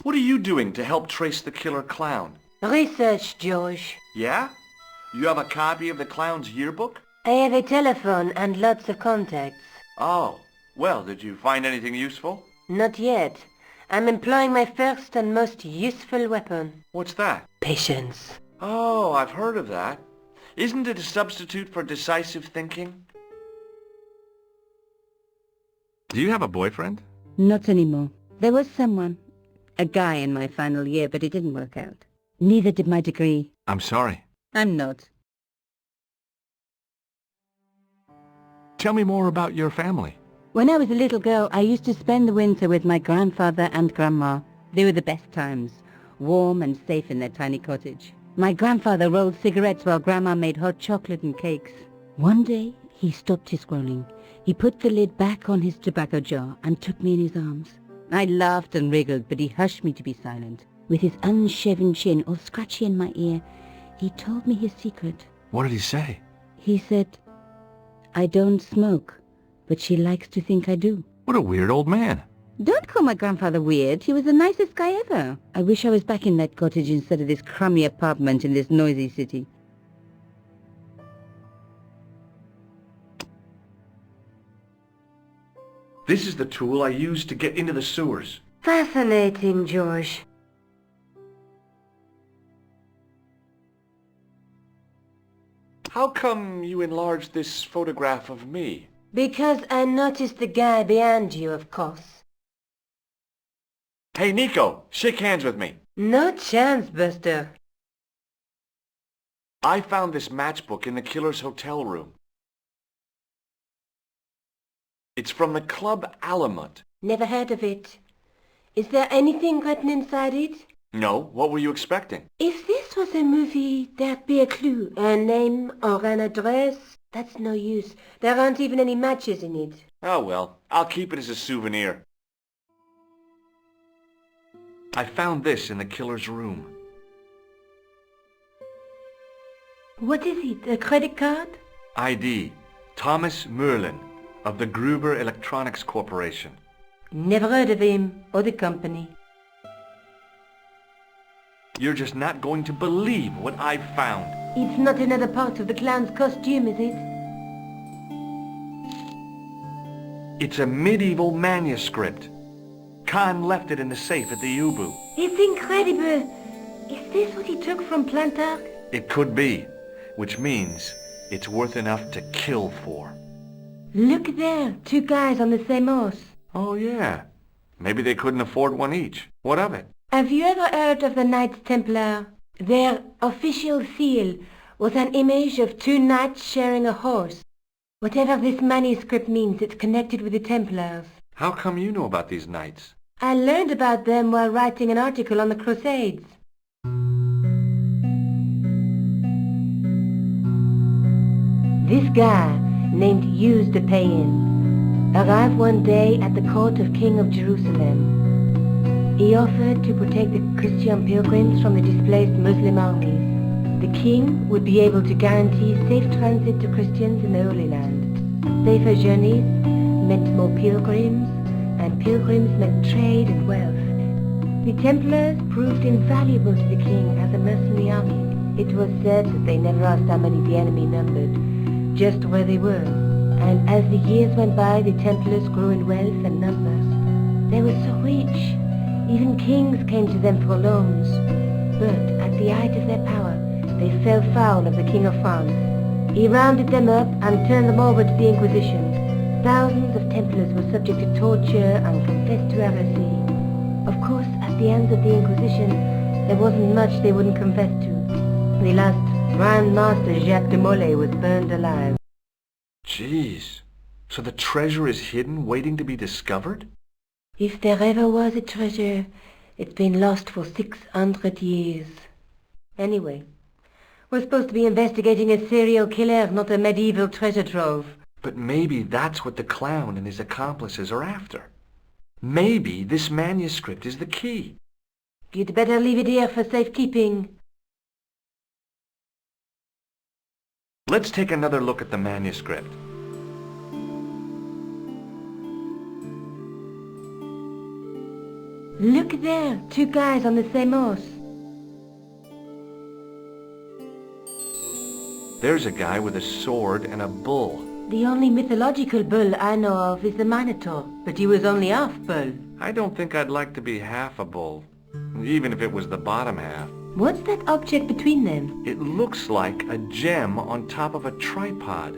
What are you doing to help trace the killer clown? Research, George. Yeah? You have a copy of the clown's yearbook? I have a telephone and lots of contacts. Oh, well, did you find anything useful? Not yet. I'm employing my first and most useful weapon. What's that? Patience. Oh, I've heard of that. Isn't it a substitute for decisive thinking? Do you have a boyfriend? Not anymore. There was someone. A guy in my final year, but it didn't work out. Neither did my degree. I'm sorry. I'm not. Tell me more about your family. When I was a little girl, I used to spend the winter with my grandfather and grandma. They were the best times, warm and safe in their tiny cottage. My grandfather rolled cigarettes while grandma made hot chocolate and cakes. One day, he stopped his scrolling. He put the lid back on his tobacco jar and took me in his arms. I laughed and wriggled, but he hushed me to be silent. With his unshaven chin all scratchy in my ear, he told me his secret. What did he say? He said, "I don't smoke, but she likes to think I do." What a weird old man. Don't call my grandfather weird. He was the nicest guy ever. I wish I was back in that cottage instead of this crummy apartment in this noisy city. This is the tool I used to get into the sewers. Fascinating, George. How come you enlarged this photograph of me? Because I noticed the guy behind you, of course. Hey, Nico, shake hands with me. No chance, Buster. I found this matchbook in the killer's hotel room. It's from the Club Alamut. Never heard of it. Is there anything written inside it? No, what were you expecting? If this was a movie, there'd be a clue, a name or an address. That's no use. There aren't even any matches in it. Oh well, I'll keep it as a souvenir. I found this in the killer's room. What is it, a credit card? ID, Thomas Merlin, of the Gruber Electronics Corporation. Never heard of him or the company. You're just not going to believe what I've found. It's not another part of the clown's costume, is it? It's a medieval manuscript. Khan left it in the safe at the U-boot. It's incredible. Is this what he took from Plantark? It could be, which means it's worth enough to kill for. Look there, two guys on the same horse. Oh yeah, maybe they couldn't afford one each. What of it? Have you ever heard of the Knights Templar? Their official seal was an image of two knights sharing a horse. Whatever this manuscript means, it's connected with the Templars. How come you know about these knights? I learned about them while writing an article on the Crusades. This guy, named Hughes de Payen, arrived one day at the court of King of Jerusalem. He offered to protect the Christian pilgrims from the displaced Muslim armies. The king would be able to guarantee safe transit to Christians in the Holy Land. Safer journeys meant more pilgrims, and pilgrims meant trade and wealth. The Templars proved invaluable to the king as a mercenary army. It was said that they never asked how many the enemy numbered, just where they were. And as the years went by, the Templars grew in wealth and numbers. They were so rich, even kings came to them for loans. But at the height of their power, they fell foul of the King of France. He rounded them up and turned them over to the Inquisition. Thousands of Templars were subject to torture and confessed to heresy. Of course, at the hands of the Inquisition, there wasn't much they wouldn't confess to. The last Grand Master Jacques de Molay was burned alive. Jeez, so the treasure is hidden, waiting to be discovered? If there ever was a treasure, it's been lost for 600 years. Anyway, we're supposed to be investigating a serial killer, not a medieval treasure trove. But maybe that's what the clown and his accomplices are after. Maybe this manuscript is the key. You'd better leave it here for safekeeping. Let's take another look at the manuscript. Look there, two guys on the same horse. There's a guy with a sword and a bull. The only mythological bull I know of is the Minotaur, but he was only half bull. I don't think I'd like to be half a bull, even if it was the bottom half. What's that object between them? It looks like a gem on top of a tripod.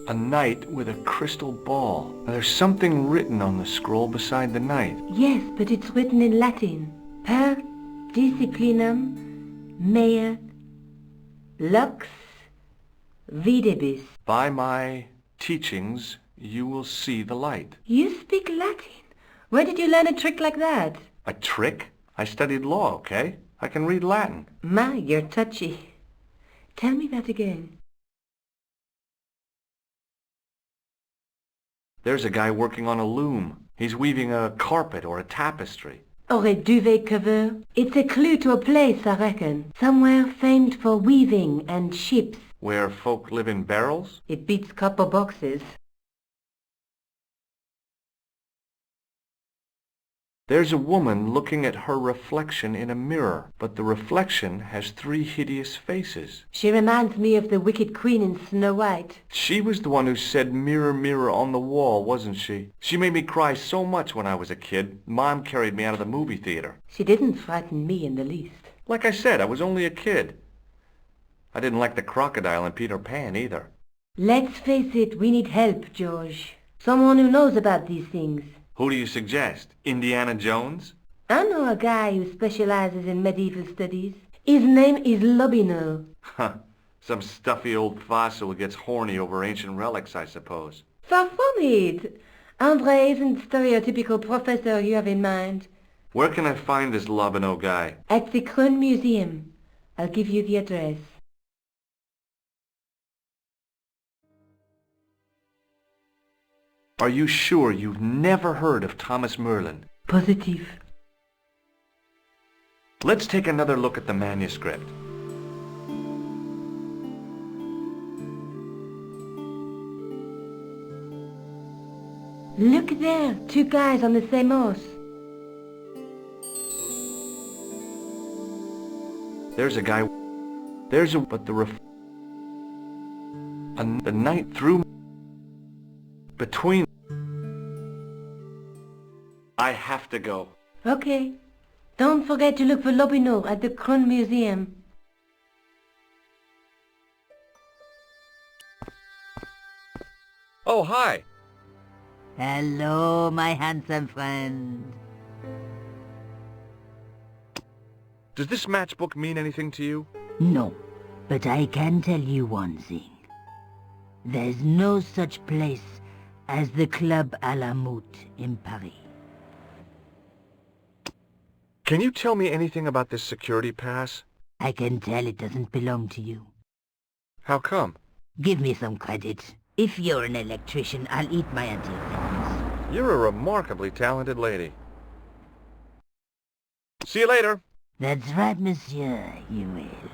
A knight with a crystal ball. There's something written on the scroll beside the knight. Yes, but it's written in Latin. Per disciplinam mea lux videbis. By my teachings, you will see the light. You speak Latin? Where did you learn a trick like that? A trick? I studied law, okay? I can read Latin. My, you're touchy. Tell me that again. There's a guy working on a loom. He's weaving a carpet or a tapestry. Or a duvet cover. It's a clue to a place, I reckon. Somewhere famed for weaving and ships. Where folk live in barrels? It beats copper boxes. There's a woman looking at her reflection in a mirror, but the reflection has 3 hideous faces. She reminds me of the wicked queen in Snow White. She was the one who said, "Mirror, mirror on the wall," wasn't she? She made me cry so much when I was a kid. Mom carried me out of the movie theater. She didn't frighten me in the least. Like I said, I was only a kid. I didn't like the crocodile in Peter Pan either. Let's face it, we need help, George. Someone who knows about these things. Who do you suggest? Indiana Jones? I know a guy who specializes in medieval studies. His name is Lobineau. Huh. Some stuffy old fossil who gets horny over ancient relics, I suppose. Far from it. André isn't the stereotypical professor you have in mind. Where can I find this Lobineau guy? At the Kroon Museum. I'll give you the address. Are you sure you've never heard of Thomas Merlin? Positive. Let's take another look at the manuscript. Look there, two guys on the same horse. There's a guy. There's a... But the the knight threw between... I have to go. Okay. Don't forget to look for Lobineau at the Kroon Museum. Oh, hi. Hello, my handsome friend. Does this matchbook mean anything to you? No, but I can tell you one thing. There's no such place as the Club à la Moute in Paris. Can you tell me anything about this security pass? I can tell it doesn't belong to you. How come? Give me some credit. If you're an electrician, I'll eat my anti-venomous. You're a remarkably talented lady. See you later. That's right, monsieur, you will.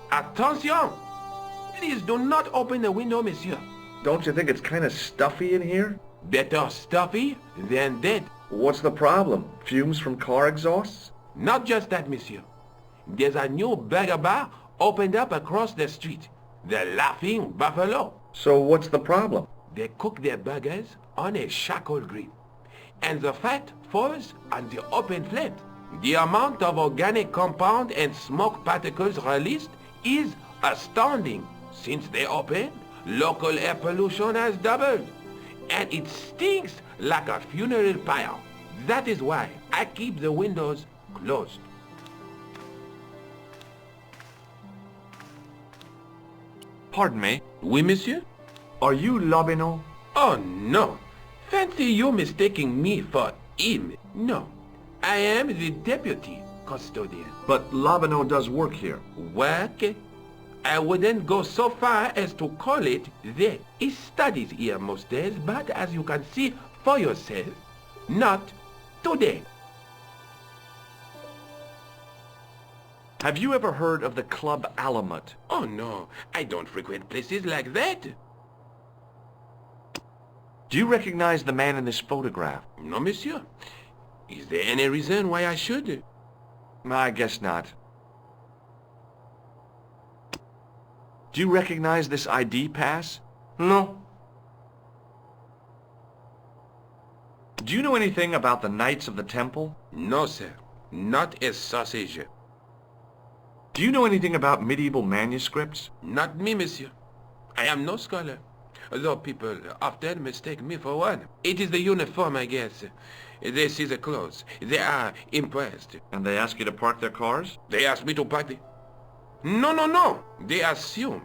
Attention! Please do not open the window, monsieur. Don't you think it's kind of stuffy in here? Better stuffy than dead. What's the problem? Fumes from car exhausts? Not just that, monsieur. There's a new burger bar opened up across the street. The Laughing Buffalo. So what's the problem? They cook their burgers on a charcoal grill. And the fat falls on the open flame. The amount of organic compound and smoke particles released is astounding. Since they opened, local air pollution has doubled. And it stinks like a funeral pyre. That is why I keep the windows closed. Pardon me. Oui, monsieur? Are you Lobineau? Oh, no. Fancy you mistaking me for him. No. I am the deputy custodian. But Lobineau does work here. Work? I wouldn't go so far as to call it that. He studies here most days, but as you can see for yourself, not today. Have you ever heard of the Club Alamut? Oh, no. I don't frequent places like that. Do you recognize the man in this photograph? No, monsieur. Is there any reason why I should? I guess not. Do you recognize this ID pass? No. Do you know anything about the Knights of the Temple? No, sir. Not a sausage. Do you know anything about medieval manuscripts? Not me, monsieur. I am no scholar. Though people often mistake me for one. It is the uniform, I guess. They see the clothes. They are impressed. And they ask you to park their cars? They ask me to park the... No. They assume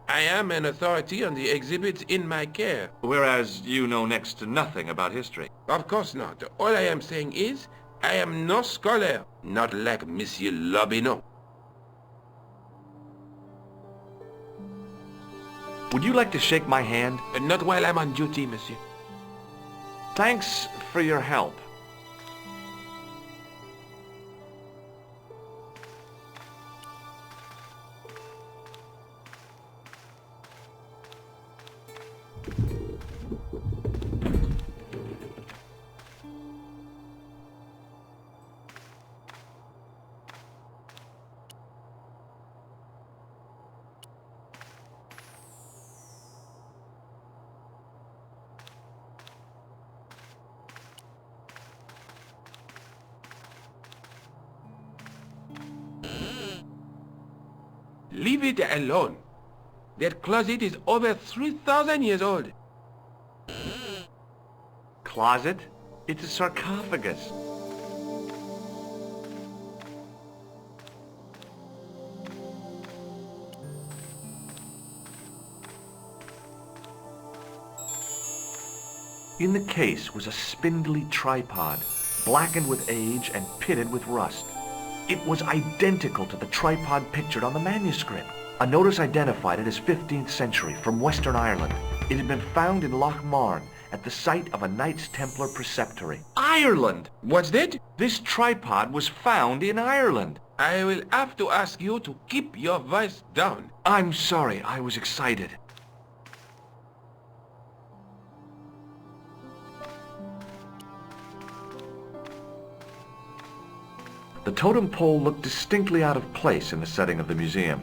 I am an authority on the exhibits in my care. Whereas you know next to nothing about history. Of course not. All I am saying is, I am no scholar. Not like Monsieur Lobineau. Would you like to shake my hand? Not while I'm on duty, monsieur. Thanks for your help. Leave it alone. That closet is over 3,000 years old. Closet? It's a sarcophagus. In the case was a spindly tripod, blackened with age and pitted with rust. It was identical to the tripod pictured on the manuscript. A notice identified it as 15th century from Western Ireland. It had been found in Lochmarne at the site of a Knights Templar preceptory. Ireland! What's that? This tripod was found in Ireland. I will have to ask you to keep your voice down. I'm sorry, I was excited. The totem pole looked distinctly out of place in the setting of the museum.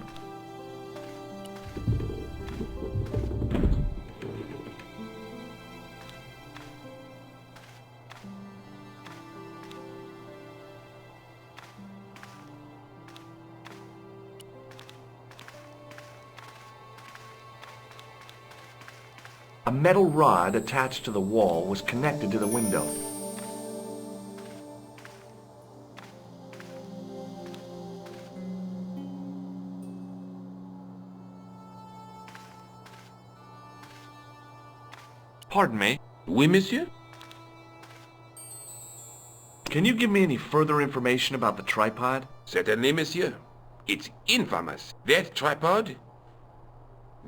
A metal rod attached to the wall was connected to the window. Pardon me. Oui, monsieur? Can you give me any further information about the tripod? Certainly, monsieur. It's infamous. That tripod,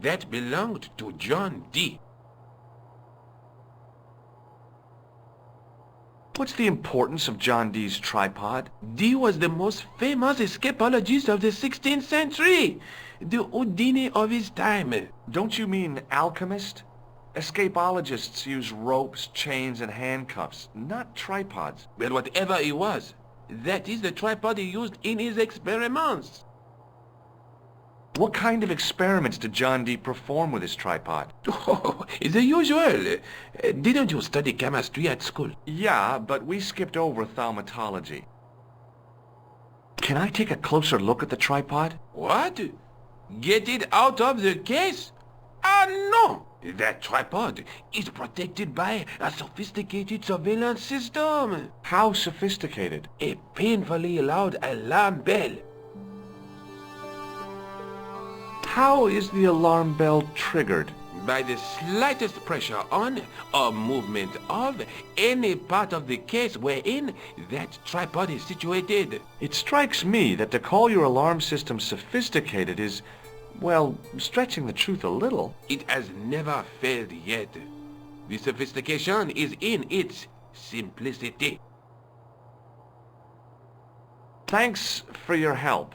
that belonged to John Dee. What's the importance of John Dee's tripod? Dee was the most famous escapologist of the 16th century. The Houdini of his time. Don't you mean alchemist? Escapologists use ropes, chains, and handcuffs, not tripods. Well, whatever he was, that is the tripod he used in his experiments. What kind of experiments did John Dee perform with his tripod? Oh, the usual. Didn't you study chemistry at school? Yeah, but we skipped over thaumatology. Can I take a closer look at the tripod? What? Get it out of the case? Ah, no! That tripod is protected by a sophisticated surveillance system. How sophisticated? A painfully loud alarm bell. How is the alarm bell triggered? By the slightest pressure on or movement of any part of the case wherein that tripod is situated. It strikes me that to call your alarm system sophisticated is, well, stretching the truth a little. It has never failed yet. The sophistication is in its simplicity. Thanks for your help.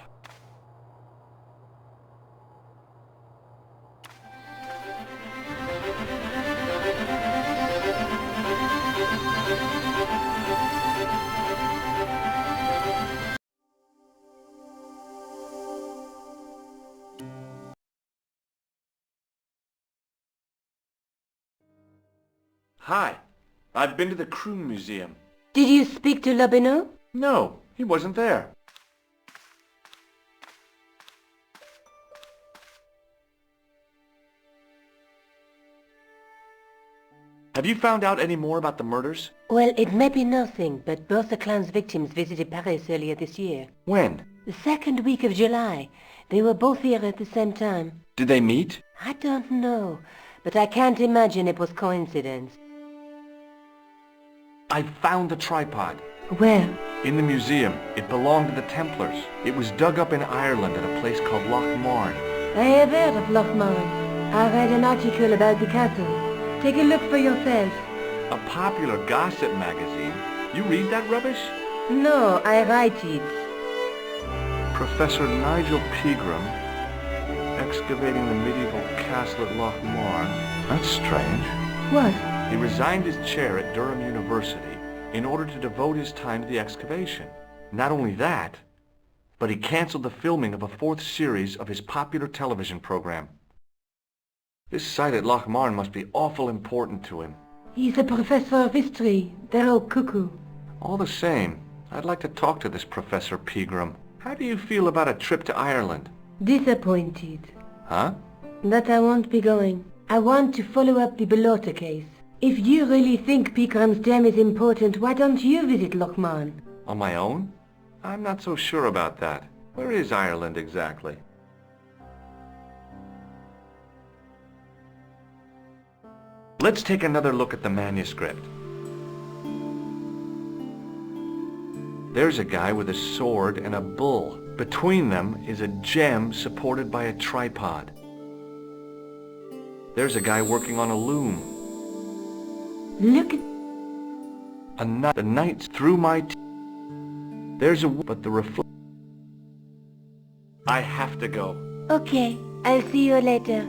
Hi, I've been to the Crew Museum. Did you speak to Lobineau? No, he wasn't there. Have you found out any more about the murders? Well, it may be nothing, but both the clown's victims visited Paris earlier this year. When? The second week of July. They were both here at the same time. Did they meet? I don't know, but I can't imagine it was coincidence. I found the tripod. Where? In the museum. It belonged to the Templars. It was dug up in Ireland at a place called Loch Marn. I have heard of Loch Marn. I read an article about the castle. Take a look for yourself. A popular gossip magazine. You read that rubbish? No, I write it. Professor Nigel Pegram, excavating the medieval castle at Loch Marn. That's strange. What? He resigned his chair at Durham University in order to devote his time to the excavation. Not only that, but he canceled the filming of a fourth series of his popular television program. This site at Loch Marn must be awful important to him. He's a professor of history. They're all cuckoo. All the same, I'd like to talk to this Professor Pegram. How do you feel about a trip to Ireland? Disappointed. Huh? That I won't be going. I want to follow up the Bellotta case. If you really think Pegram's gem is important, why don't you visit Loch Marn? On my own? I'm not so sure about that. Where is Ireland exactly? Let's take another look at the manuscript. There's a guy with a sword and a bull. Between them is a gem supported by a tripod. There's a guy working on a loom. Look at... The night's through my There's a... but the I have to go. Okay, I'll see you later.